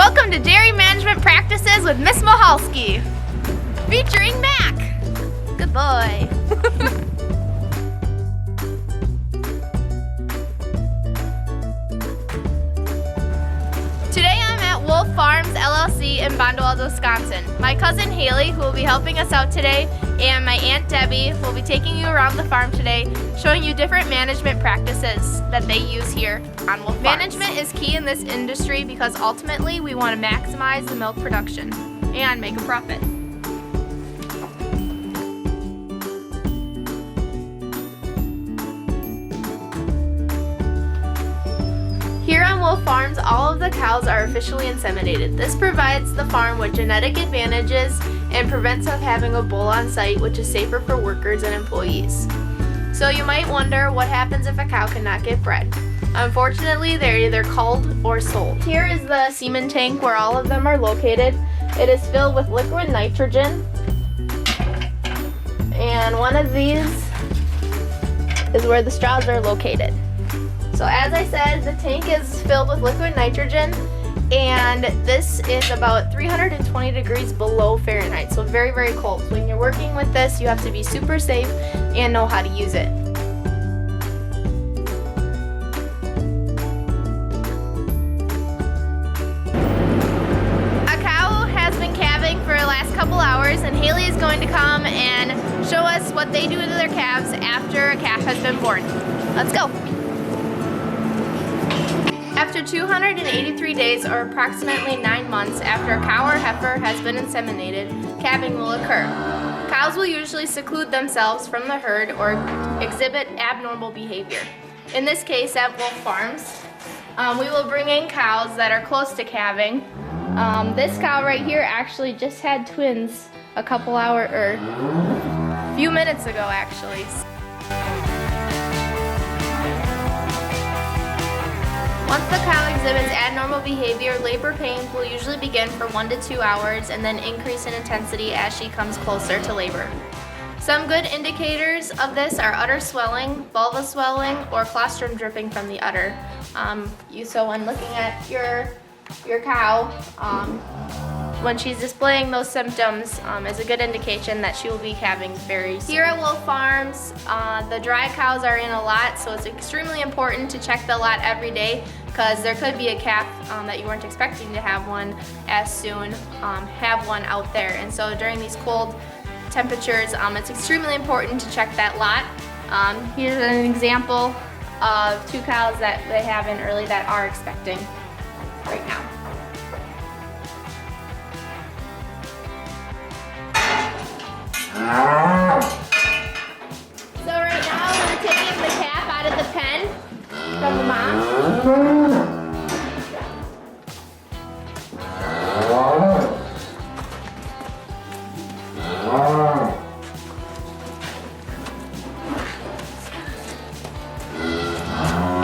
Welcome to Dairy Management Practices with Miss Mahalski, featuring Mac. Good boy. Today I'm at Wolf Farms LLC in Bondwell, Wisconsin. My cousin Haley, who will be helping us out today, and my Aunt Debbie will be taking you around the farm today, showing you different management practices that they use here on Wolf Farms. Management is key in this industry because ultimately we want to maximize the milk production and make a profit. Here on Wolf Farms, all of the cows are officially inseminated. This provides the farm with genetic advantages and prevents us having a bull on site, which is safer for workers and employees. So you might wonder what happens if a cow cannot get bred. Unfortunately, they're either culled or sold. Here is the semen tank where all of them are located. It is filled with liquid nitrogen. And one of these is where the straws are located. So as I said, the tank is filled with liquid nitrogen, and this is about 320 degrees below Fahrenheit, so very, very cold. So when you're working with this, you have to be super safe and know how to use it. A cow has been calving for the last couple hours, and Haley is going to come and show us what they do to their calves after a calf has been born. Let's go. After 283 days, or approximately 9 months after a cow or heifer has been inseminated, calving will occur. Cows will usually seclude themselves from the herd or exhibit abnormal behavior. In this case, at Wolf Farms, we will bring in cows that are close to calving. This cow right here actually just had twins a few minutes ago actually. Once the cow exhibits abnormal behavior, labor pains will usually begin for 1 to 2 hours and then increase in intensity as she comes closer to labor. Some good indicators of this are udder swelling, vulva swelling, or colostrum dripping from the udder. So when looking at your cow, when she's displaying those symptoms, is a good indication that she will be calving very soon. Here at Wolf Farms, the dry cows are in a lot, so it's extremely important to check the lot every day because there could be a calf that you weren't expecting to have one as soon, have one out there. And so during these cold temperatures, it's extremely important to check that lot. Here's an example of 2 cows that they have in early that are expecting right now. So right now we're taking the calf out of the pen from the mom.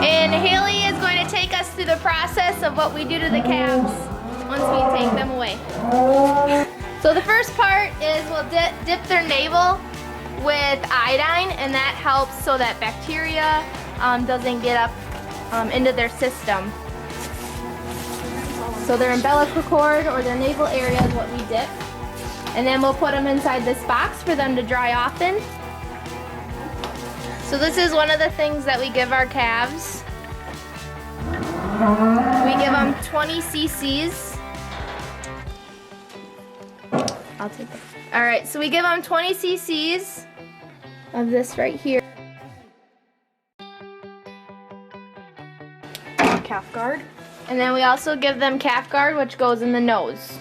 And Haley is going to take us through the process of what we do to the calves once we take them away. So the first part is we'll dip their navel with iodine, and that helps so that bacteria doesn't get up into their system. So their umbilical cord or their navel area is what we dip. And then we'll put them inside this box for them to dry off in. So this is one of the things that we give our calves. We give them 20 cc's. I'll take it. All right, so we give them 20 cc's of this right here. Calf guard. And then we also give them calf guard, which goes in the nose.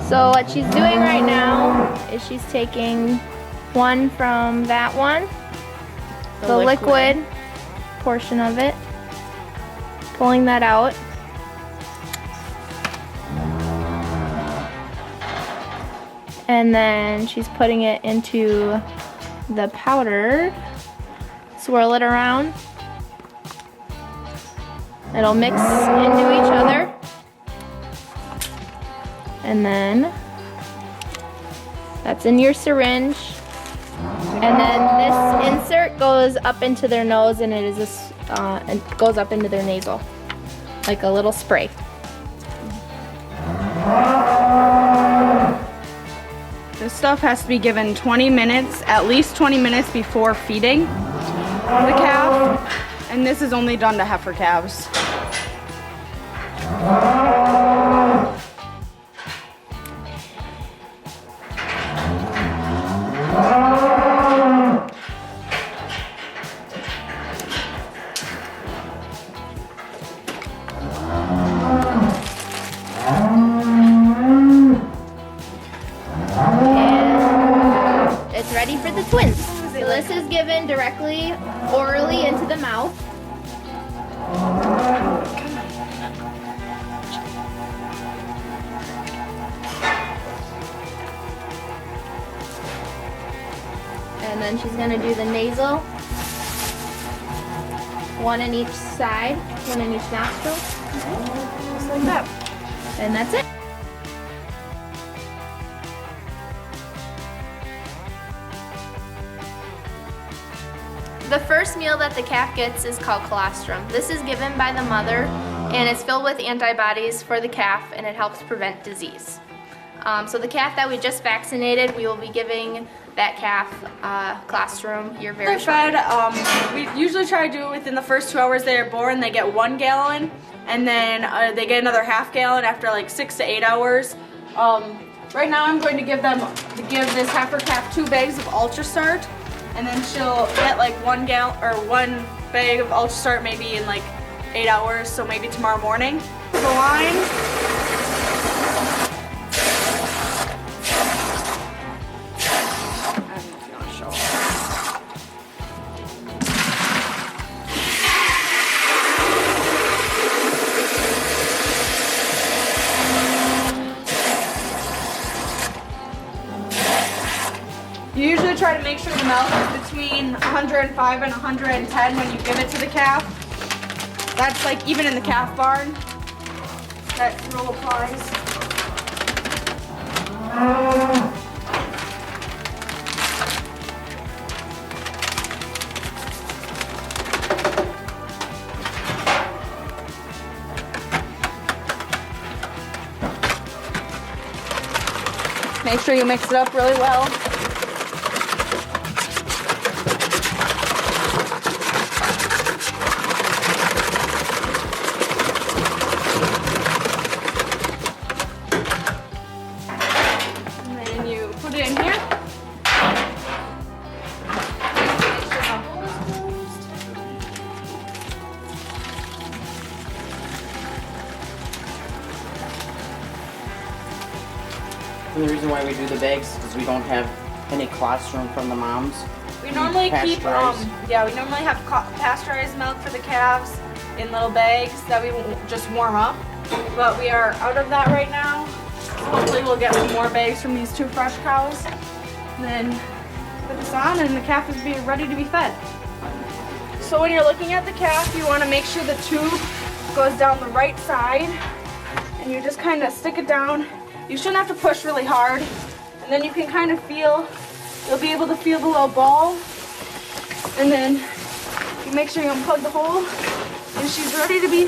So what she's doing right now is she's taking one from that one, the liquid portion of it, pulling that out. And then she's putting it into the powder. Swirl it around. It'll mix into each other. And then that's in your syringe. And then this insert goes up into their nose, and it goes up into their nasal, like a little spray. This stuff has to be given 20 minutes, at least 20 minutes before feeding the calf, and this is only done to heifer calves. It's ready for the twins. So this is given directly orally into the mouth. And then she's going to do the nasal. One in each side, one in each nostril. Just like that. And that's it. The first meal that the calf gets is called colostrum. This is given by the mother, and it's filled with antibodies for the calf, and it helps prevent disease. So the calf that we just vaccinated, we will be giving that calf colostrum here very They're shortly. fed. We usually try to do it within the first 2 hours they are born. They get 1 gallon, and then they get another half gallon after like 6 to 8 hours. Right now I'm going to give this heifer calf 2 bags of Ultra Start, and then she'll get like 1 bag of Ultra Start maybe in like 8 hours, so maybe tomorrow morning. The line. You usually try to make sure the milk is between 105 and 110 when you give it to the calf. That's like even in the calf barn. That rule applies. Make sure you mix it up really well. And the reason why we do the bags is because we don't have any colostrum from the moms. We normally keep, we normally have pasteurized milk for the calves in little bags that we just warm up. But we are out of that right now. Hopefully we'll get some more bags from these 2 fresh cows. And then put this on and the calf is ready to be fed. So when you're looking at the calf, you want to make sure the tube goes down the right side. And you just kind of stick it down. You shouldn't have to push really hard. And then you can kind of feel, you'll be able to feel the little ball. And then you make sure you unplug the hole. And she's ready to be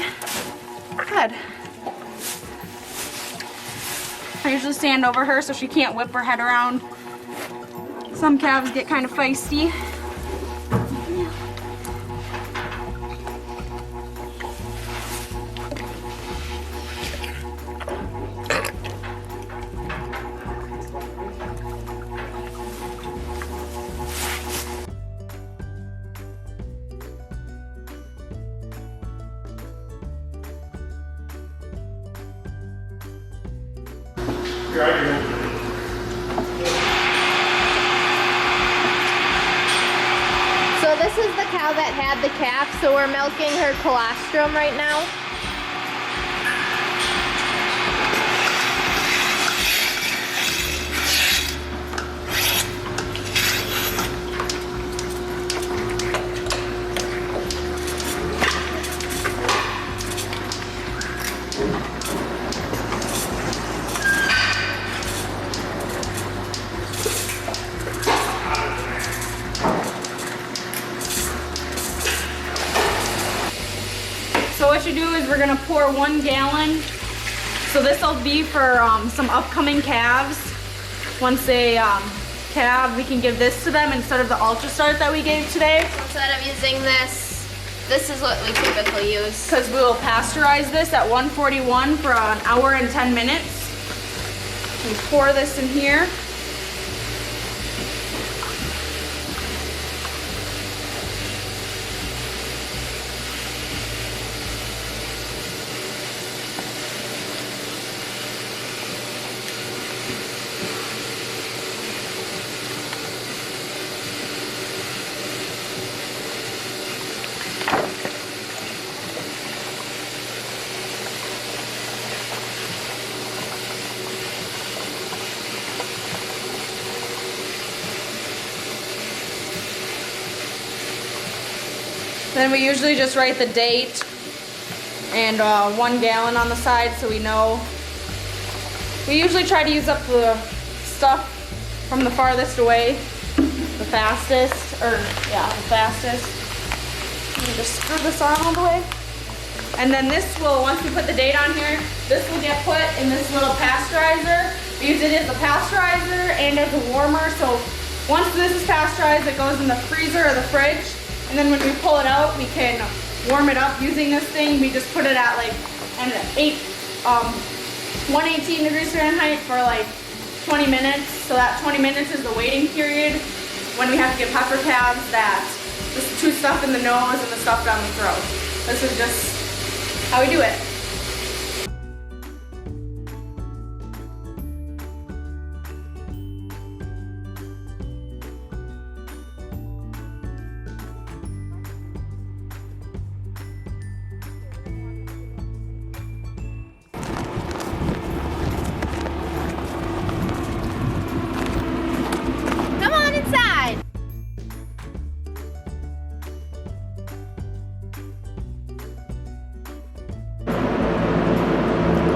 fed. I usually stand over her so she can't whip her head around. Some calves get kind of feisty. So this is the cow that had the calf, so we're milking her colostrum right now. what you do is we're gonna pour 1 gallon. So this will be for some upcoming calves. Once they calve, we can give this to them instead of the Ultra Start that we gave today. Instead of using this is what we typically use. Because we will pasteurize this at 141 for an hour and 10 minutes. We pour this in here. Then we usually just write the date and 1 gallon on the side so we know. We usually try to use up the stuff from the farthest away, the fastest, the fastest. Let me just screw this on all the way. And then this will, once we put the date on here, this will get put in this little pasteurizer. We use it as a pasteurizer and as a warmer. So once this is pasteurized, it goes in the freezer or the fridge. And then when we pull it out, we can warm it up using this thing. We just put it at like 118 degrees Fahrenheit for like 20 minutes. So that 20 minutes is the waiting period when we have to give heifer calves that this tooth stuff in the nose and the stuff down the throat. This is just how we do it.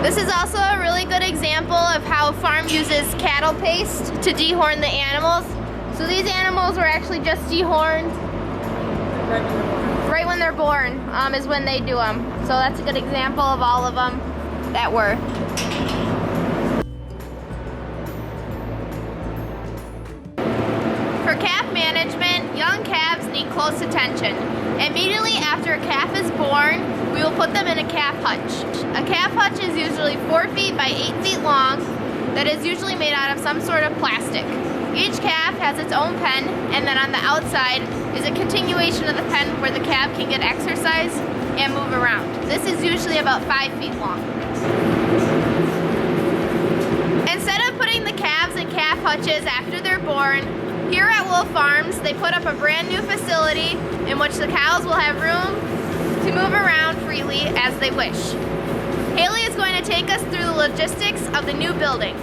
This is also a really good example of how a farm uses cattle paste to dehorn the animals. So these animals were actually just dehorned right when they're born is when they do them. So that's a good example of all of them that were. For calf management, young calves need close attention. Immediately after a calf is born, we will put them in a calf hutch. A calf hutch is usually 4 feet by 8 feet long that is usually made out of some sort of plastic. Each calf has its own pen, and then on the outside is a continuation of the pen where the calf can get exercise and move around. This is usually about 5 feet long. Instead of putting the calves in calf hutches after they're born, here at Wolf Farms, they put up a brand new facility in which the cows will have room to move around freely as they wish. Haley is going to take us through the logistics of the new building.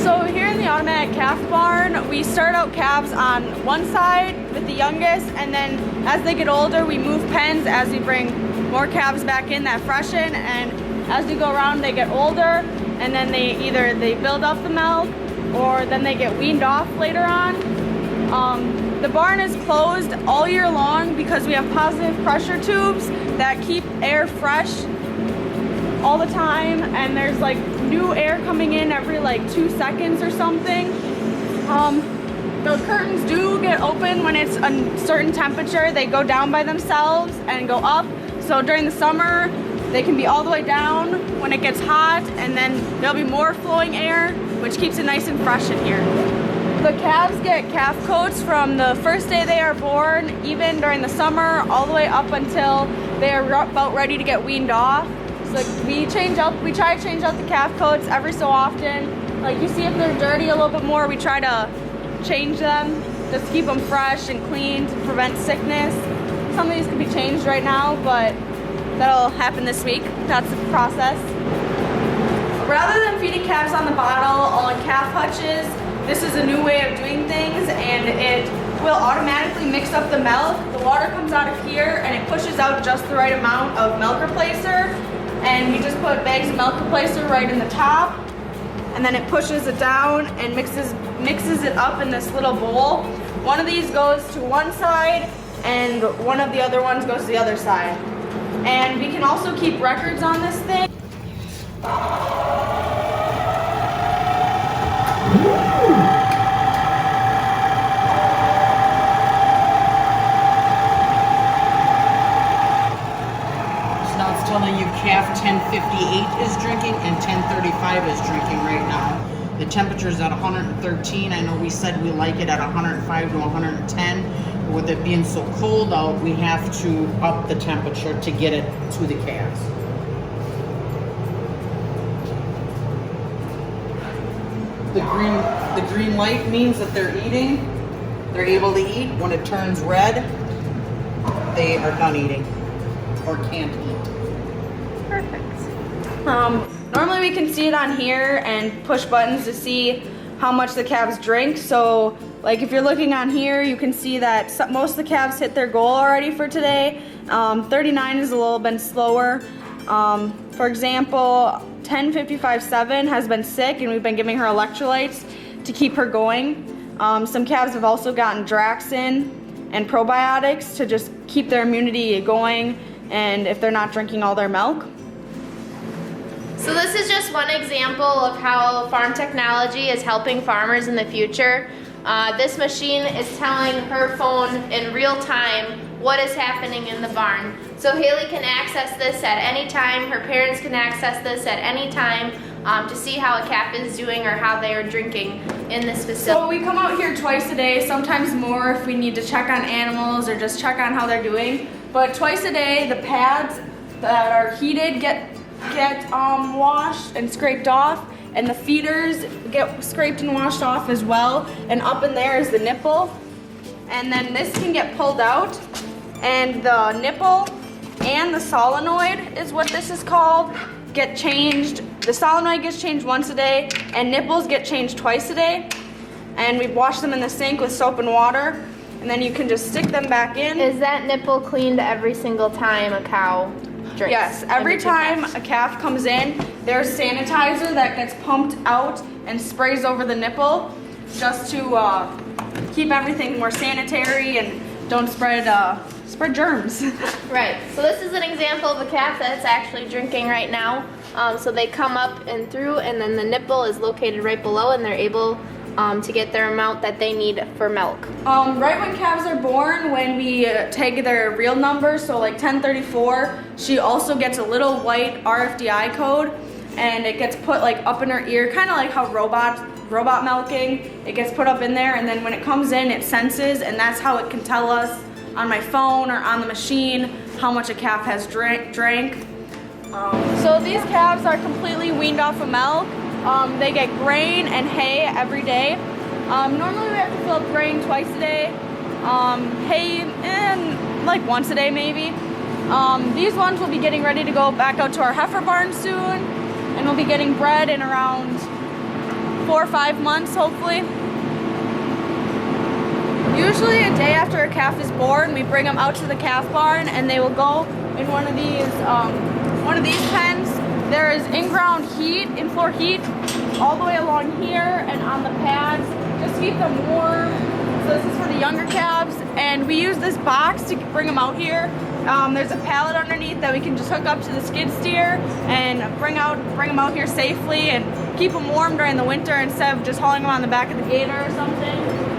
So here in the automatic calf barn, we start out calves on one side with the youngest, and then as they get older, we move pens as we bring more calves back in that freshen, and as we go around, they get older, and then they build up the milk, or then they get weaned off later on. The barn is closed all year long because we have positive pressure tubes that keep air fresh all the time, and there's like new air coming in every like 2 seconds or something. The curtains do get open when it's a certain temperature. They go down by themselves and go up. So during the summer, they can be all the way down when it gets hot, and then there'll be more flowing air, which keeps it nice and fresh in here. The calves get calf coats from the first day they are born, even during the summer, all the way up until they are about ready to get weaned off. So we try to change out the calf coats every so often. Like you see if they're dirty a little bit more, we try to change them just to keep them fresh and clean to prevent sickness. Some of these can be changed right now, but that'll happen this week. That's the process. Rather than feeding calves on the bottle, all in calf hutches, this is a new way of doing things, and it will automatically mix up the milk. The water comes out of here and it pushes out just the right amount of milk replacer, and we just put bags of milk replacer right in the top. and then it pushes it down and mixes it up in this little bowl. One of these goes to one side and one of the other ones goes to the other side. And we can also keep records on this thing. Telling you calf 1058 is drinking and 1035 is drinking right now. The temperature's at 113. I know we said we like it at 105 to 110. But with it being so cold out, we have to up the temperature to get it to the calves. The green light means that they're eating. They're able to eat. When it turns red, they are done eating or can't eat. Perfect. Normally we can see it on here and push buttons to see how much the calves drink. So like if you're looking on here, you can see that most of the calves hit their goal already for today. 39 is a little bit slower. For example, 1055-7 has been sick and we've been giving her electrolytes to keep her going. Some calves have also gotten Draxin and probiotics to just keep their immunity going and if they're not drinking all their milk. So this is just one example of how farm technology is helping farmers in the future. This machine is telling her phone in real time what is happening in the barn. So Haley can access this at any time, her parents can access this at any time to see how a calf is doing or how they are drinking in this facility. So we come out here twice a day, sometimes more if we need to check on animals or just check on how they're doing. But twice a day, the pads that are heated get washed and scraped off, and the feeders get scraped and washed off as well. And up in there is the nipple, and then this can get pulled out, and the nipple and the solenoid is what this is called, get changed. The solenoid gets changed once a day, and nipples get changed twice a day. And we wash them in the sink with soap and water, and then you can just stick them back in. Is that nipple cleaned every single time a cow drinks? Yes, every time a calf comes in, there's sanitizer that gets pumped out and sprays over the nipple just to keep everything more sanitary and don't spread germs. Right, so this is an example of a calf that's actually drinking right now. So they come up and through, and then the nipple is located right below, and they're able to get their amount that they need for milk. Right when calves are born, when we take their real number, so like 1034, she also gets a little white RFDI code, and it gets put like up in her ear, kind of like how robot milking, it gets put up in there, and then when it comes in, it senses, and that's how it can tell us on my phone or on the machine how much a calf has drank. So these calves are completely weaned off of milk. They get grain and hay every day. Normally we have to fill up grain twice a day, hay like once a day maybe. These ones will be getting ready to go back out to our heifer barn soon, and we'll be getting bred in around 4 or 5 months hopefully. Usually a day after a calf is born, we bring them out to the calf barn and they will go in one of these pens. There is in-ground heat, in-floor heat, all the way along here and on the pads, just to keep them warm. So this is for the younger calves, and we use this box to bring them out here. There's a pallet underneath that we can just hook up to the skid steer and bring them out here safely and keep them warm during the winter instead of just hauling them on the back of the gator or something.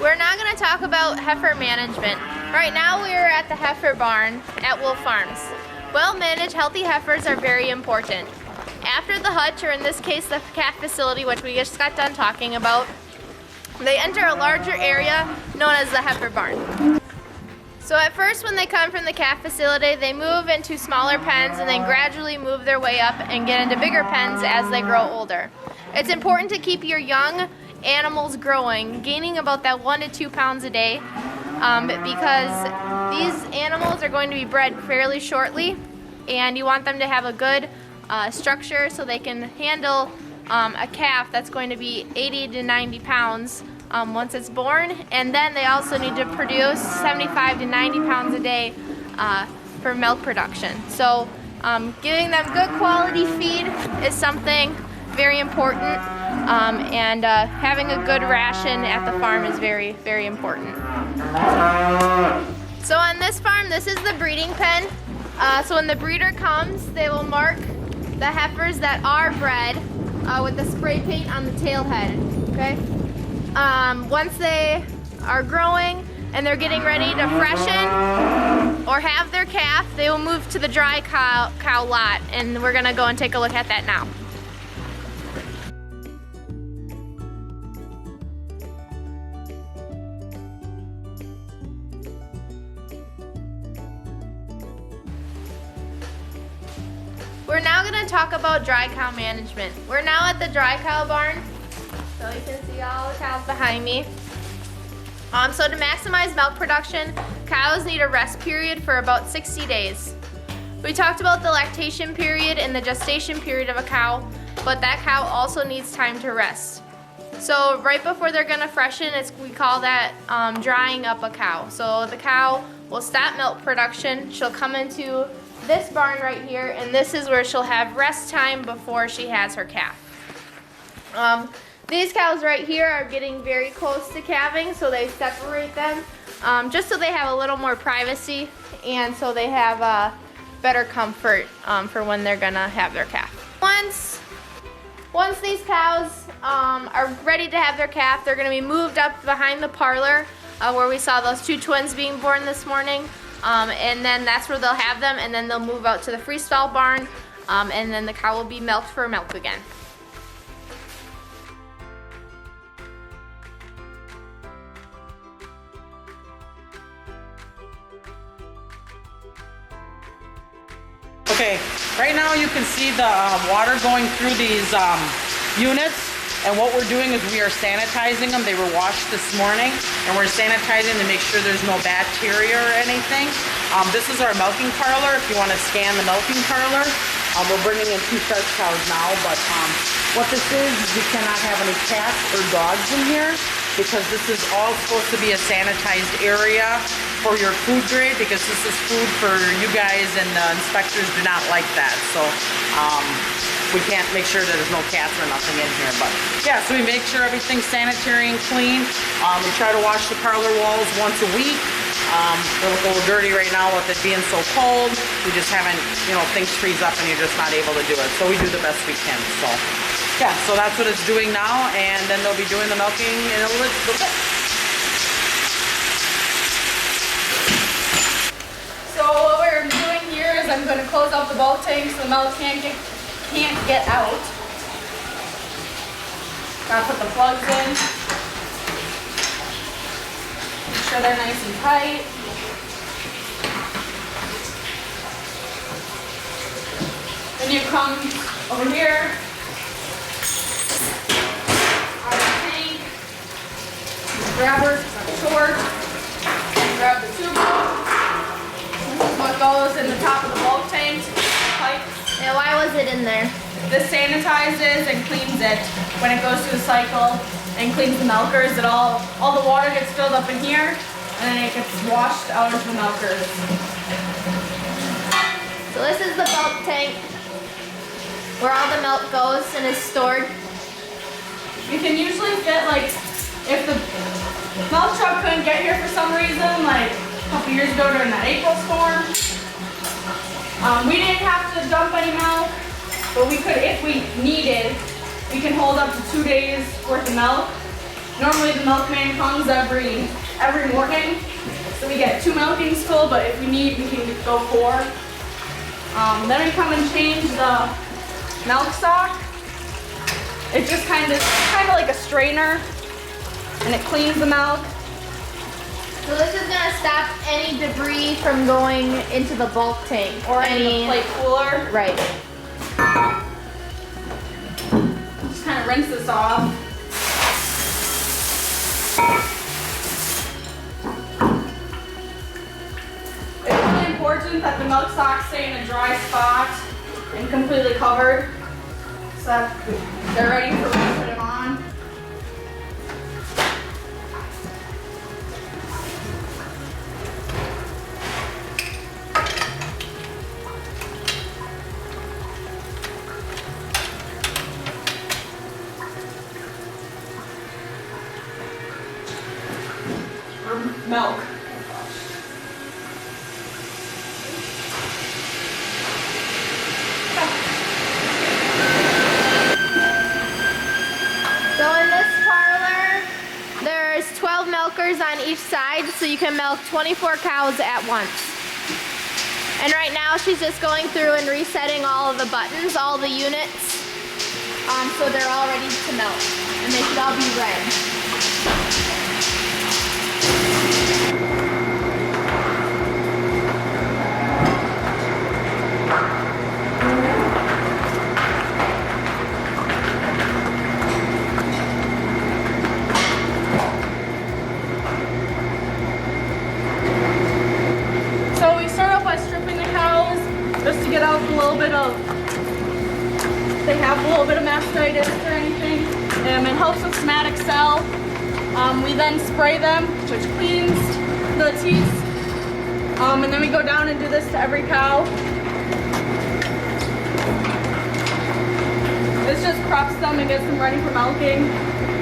We're now going to talk about heifer management. Right now we are at the heifer barn at Wolf Farms. Well-managed, healthy heifers are very important. After the hutch, or in this case the calf facility, which we just got done talking about, They enter a larger area known as the heifer barn. So at first when they come from the calf facility, they move into smaller pens and then gradually move their way up and get into bigger pens as they grow older. It's important to keep your young animals growing, gaining about that 1 to 2 pounds a day, because these animals are going to be bred fairly shortly, and you want them to have a good structure so they can handle a calf that's going to be 80 to 90 pounds once it's born, and then they also need to produce 75 to 90 pounds a day for milk production. So giving them good quality feed is something very important, and having a good ration at the farm is very, very important. So on this farm, this is the breeding pen. So when the breeder comes, they will mark the heifers that are bred with the spray paint on the tail head, okay? Once they are growing and they're getting ready to freshen or have their calf, they will move to the dry cow lot, and we're gonna go and take a look at that now. We're now going to talk about dry cow management. We're now at the dry cow barn, so you can see all the cows behind me. So to maximize milk production, cows need a rest period for about 60 days. We talked about the lactation period and the gestation period of a cow, but that cow also needs time to rest. So right before they're going to freshen, we call that drying up a cow. So the cow will stop milk production. She'll come into this barn right here, and this is where she'll have rest time before she has her calf. These cows right here are getting very close to calving, so they separate them just so they have a little more privacy, and so they have better comfort for when they're gonna have their calf. Once these cows are ready to have their calf, they're gonna be moved up behind the parlor where we saw those 2 twins being born this morning. And then that's where they'll have them, and then they'll move out to the freestall barn, and then the cow will be milked for milk again. Okay, right now you can see the water going through these units, and what we're doing is we are sanitizing them. They were washed this morning, and we're sanitizing to make sure there's no bacteria or anything. This is our milking parlor. If you want to scan the milking parlor, we're bringing in 2 fresh cows now, but what this is you cannot have any cats or dogs in here, because this is all supposed to be a sanitized area for your food grade, because this is food for you guys, and the inspectors do not like that. So we can't make sure that there's no cats or nothing in here. But yeah, so we make sure everything's sanitary and clean. We try to wash the parlor walls once a week. They're a little dirty right now with it being so cold. We just haven't, things freeze up and you're just not able to do it. So we do the best we can. So yeah, so that's what it's doing now, and then they'll be doing the milking in a little bit. So what we're doing here is I'm going to close up the bulk tank so the milk can't get out. Gotta put the plugs in. Make sure they're nice and tight. Then you come over here, out of the tank, grab her, short, grab the tube. This is what goes in the top of the bulk tank, pipe. Yeah, why was it in there? This sanitizes and cleans it when it goes through the cycle and cleans the milkers. All the water gets filled up in here, and then it gets washed out of the milkers. So this is the bulk tank where all the milk goes and is stored. You can usually fit, if the milk truck couldn't get here for some reason, like a couple years ago during that April storm, we didn't have to dump any milk, but we could, if we needed, we can hold up to 2 days worth of milk. Normally the milkman comes every morning, so we get 2 milkings full, but if we need, we can go 4. Then we come and change the milk stock. It's just kind of like a strainer. and it cleans the milk. So this is gonna stop any debris from going into the bulk tank Or any plate cooler. Right. Just kind of rinse this off. It's really important that the milk socks stay in a dry spot and completely covered so that they're ready for me to put them on. Milk. So in this parlor, there's 12 milkers on each side, so you can milk 24 cows at once. And right now she's just going through and resetting all of the buttons, all the units, so they're all ready to milk, and they should all be red. So we start off by stripping the cows just to get out a little bit of, if they have a little bit of mastitis or anything. It helps with somatic cell. We then spray them, which cleans the teeth. And then we go down and do this to every cow. This just preps them and gets them ready for milking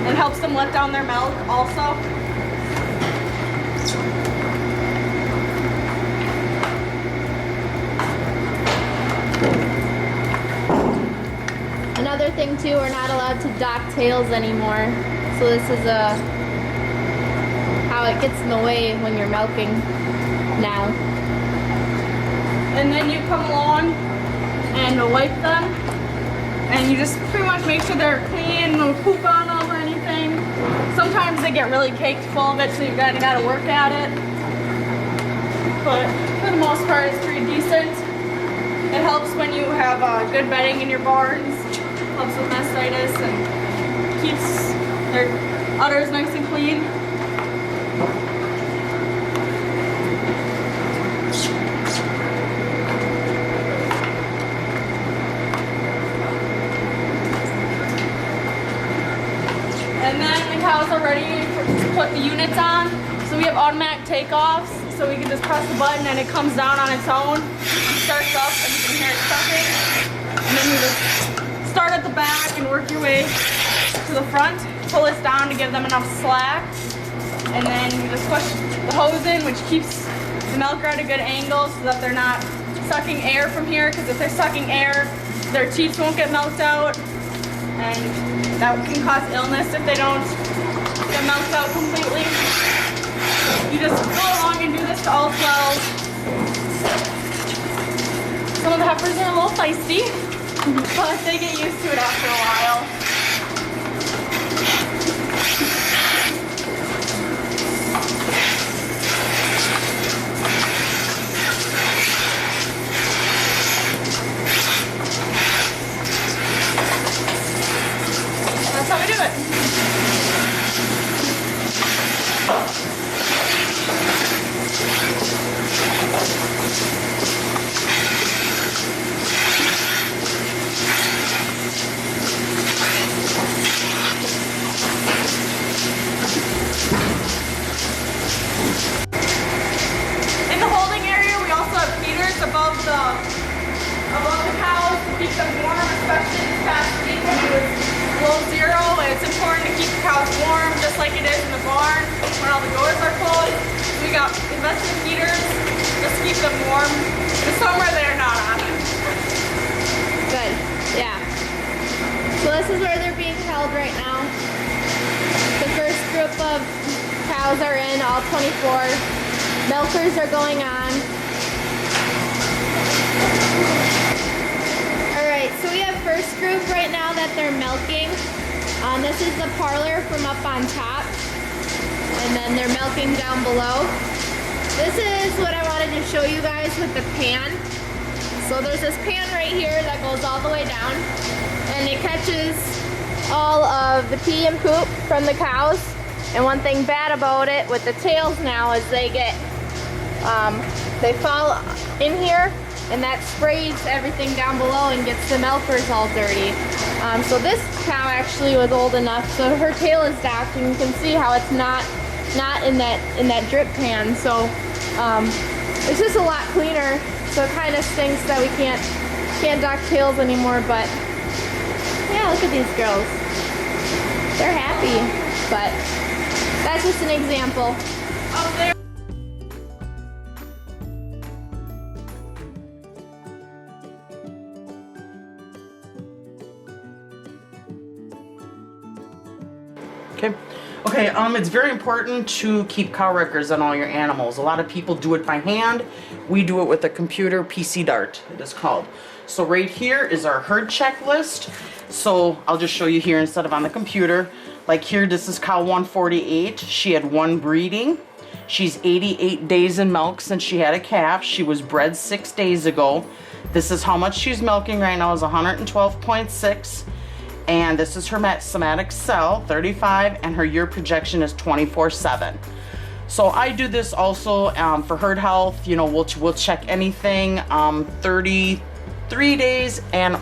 and helps them let down their milk also. Another thing too, we're not allowed to dock tails anymore. So this is how it gets in the way when you're milking now. And then you come along and wipe them, and you just pretty much make sure they're clean, no poop on them or anything. Sometimes they get really caked full of it, so you gotta work at it. But for the most part, it's pretty decent. It helps when you have good bedding in your barns. Helps with mastitis and keeps their udders nice and clean. And then the cows are ready to put the units on. So we have automatic takeoffs, so we can just press the button and it comes down on its own. It starts up and you can hear it sucking. And then you just start at the back and work your way to the front. Pull this down to give them enough slack. And then you just push the hose in, which keeps the milker at a good angle so that they're not sucking air from here, because if they're sucking air, their teeth won't get milked out. And that can cause illness if they don't get milked out completely. You just go along and do this to all 12. Some of the heifers are a little feisty, but they get used to it after a while. That's how we do it. In the holding area, we also have heaters above the cows to keep them warm, especially this past week when it was below zero. And it's important to keep the cows warm, just like it is in the barn when all the goats are cold. We got invested heaters just to keep them warm. In the summer, they are not on. Good, yeah. So this is where they're being held right now. The first group of cows are in, all 24. Milkers are going on. Alright, so we have first group right now that they're milking. This is the parlor from up on top. and then they're milking down below. This is what I wanted to show you guys with the pan. So there's this pan right here that goes all the way down, and it catches all of the pee and poop from the cows. And one thing bad about it with the tails now is they fall in here, and that sprays everything down below and gets the milkers all dirty. So this cow actually was old enough, so her tail is docked, and you can see how it's not in that drip pan. So it's just a lot cleaner. So it kind of stinks that we can't dock tails anymore, but yeah, look at these girls. They're happy, but that's just an example. Up there. Okay, it's very important to keep cow records on all your animals. A lot of people do it by hand. We do it with a computer, PC Dart, it is called. So right here is our herd checklist. So I'll just show you here instead of on the computer. Like here, this is cow 148. She had 1 breeding. She's 88 days in milk since she had a calf. She was bred 6 days ago. This is how much she's milking right now is 112.6. And this is her somatic cell, 35, and her year projection is 24/7. So I do this also for herd health. You know, we'll check anything 33 days and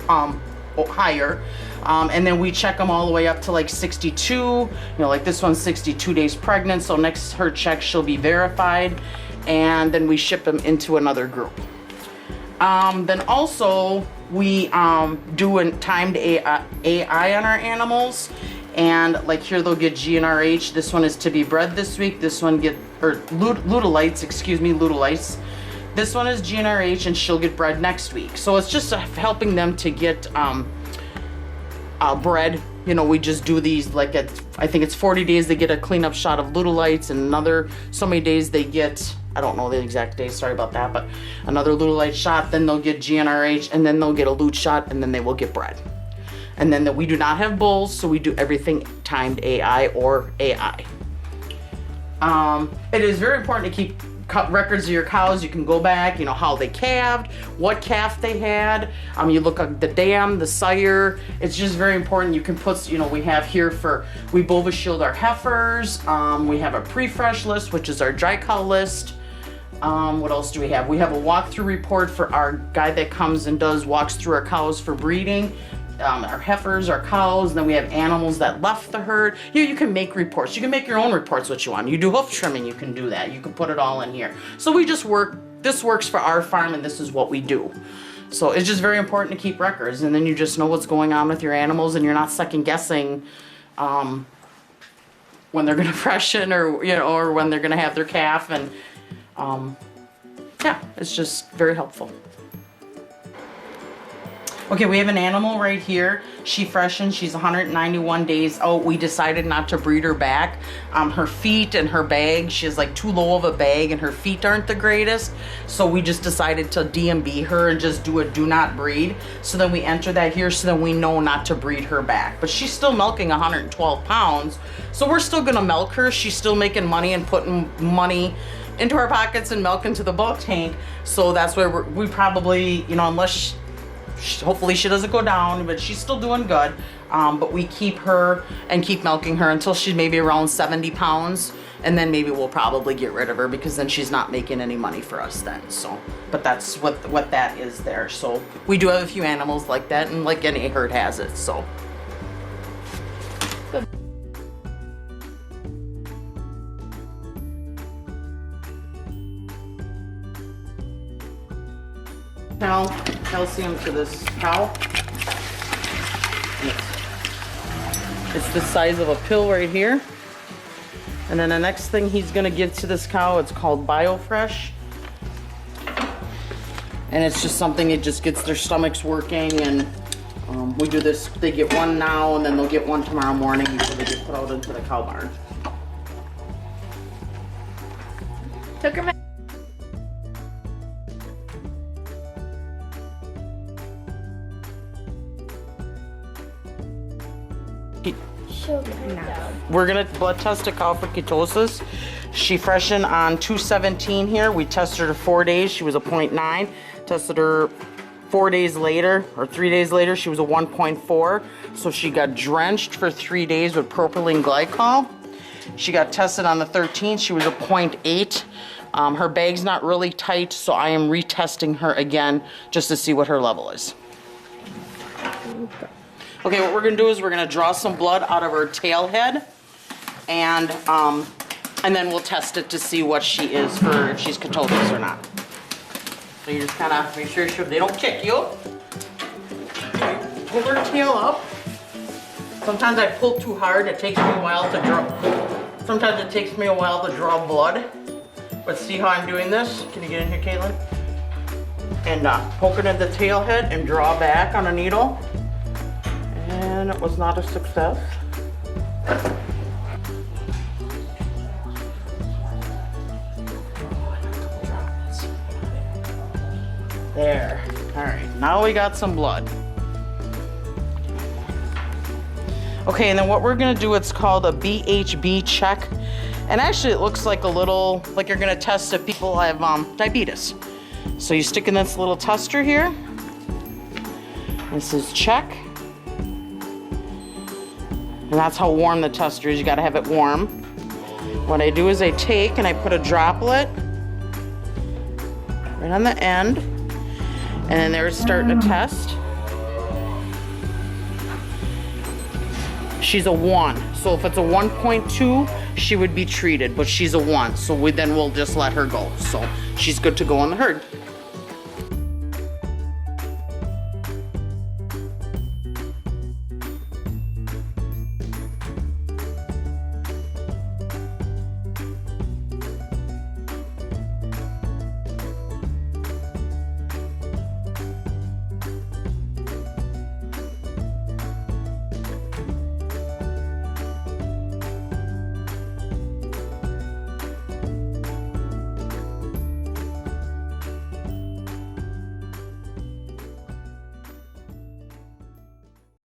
higher. And then we check them all the way up to like 62. You know, like this one's 62 days pregnant. So next herd check, she'll be verified. And then we ship them into another group. Then also we do a timed AI on our animals, and like here they'll get GnRH. This one is to be bred this week. This one luteolites. This one is GnRH, and she'll get bred next week. So it's just helping them to get bred. You know, we just do these like I think it's 40 days they get a cleanup shot of luteolites, and another so many days they get, I don't know the exact days, sorry about that, but another luteolite shot, then they'll get GnRH, and then they'll get a lute shot, and then they will get bred. And then we do not have bulls, so we do everything timed AI or AI. It is very important to keep records of your cows. You can go back, you know, how they calved, what calf they had. You look at the dam, the sire. It's just very important. You can put, you know, we have here we Bova Shield our heifers. We have a pre-fresh list, which is our dry cow list. What else do we have? We have a walkthrough report for our guy that comes and walks through our cows for breeding. Our heifers, our cows, and then we have animals that left the herd. You can make reports. You can make your own reports what you want. You do hoof trimming, you can do that. You can put it all in here. So we just this works for our farm, and this is what we do. So it's just very important to keep records, and then you just know what's going on with your animals, and you're not second guessing when they're gonna freshen, or you know, or when they're gonna have their calf, and yeah, it's just very helpful. Okay, we have an animal right here. She freshened, she's 191 days out. We decided not to breed her back. Her feet and her bag, she has like too low of a bag, and her feet aren't the greatest. So we just decided to DMB her and just do a do not breed. So then we enter that here, so then we know not to breed her back. But she's still milking 112 pounds. So we're still gonna milk her. She's still making money and putting money into our pockets and milk into the bulk tank. So that's where we probably, you know, unless hopefully she doesn't go down, but she's still doing good. But we keep her and keep milking her until she's maybe around 70 pounds, and then maybe we'll probably get rid of her, because then she's not making any money for us then. So, but that's what that is there. So we do have a few animals like that, and like any herd has it. So. Good. Now, calcium to this cow. It's the size of a pill right here. And then the next thing he's gonna give to this cow, it's called BioFresh. And it's just something, it just gets their stomachs working, and we do this, they get one now, and then they'll get one tomorrow morning before they get put out into the cow barn. Took her We're gonna blood test a cow for ketosis. She freshened on 217 here. We tested her 4 days. She was a 0.9. Tested her 4 days later, or 3 days later, she was a 1.4. So she got drenched for 3 days with propylene glycol. She got tested on the 13th. She was a 0.8. Her bag's not really tight, so I am retesting her again just to see what her level is. Okay, what we're gonna do is we're gonna draw some blood out of her tail head, and then we'll test it to see what she is for, if she's ketosis or not. So you just kind of make sure they don't kick you. Pull her tail up. Sometimes I pull too hard. It takes me a while to draw. Sometimes it takes me a while to draw blood. But see how I'm doing this? Can you get in here, Caitlin? And poke it at the tail head and draw back on a needle. And it was not a success. There. All right, now we got some blood. Okay, and then what we're gonna do, it's called a BHB check. And actually it looks like a little, like you're gonna test if people have diabetes. So you stick in this little tester here. This is check. And that's how warm the tester is. You gotta have it warm. What I do is I take and I put a droplet right on the end. And then there's starting to test. She's a 1. So if it's a 1.2, she would be treated, but she's a 1. So we'll just let her go. So she's good to go on the herd.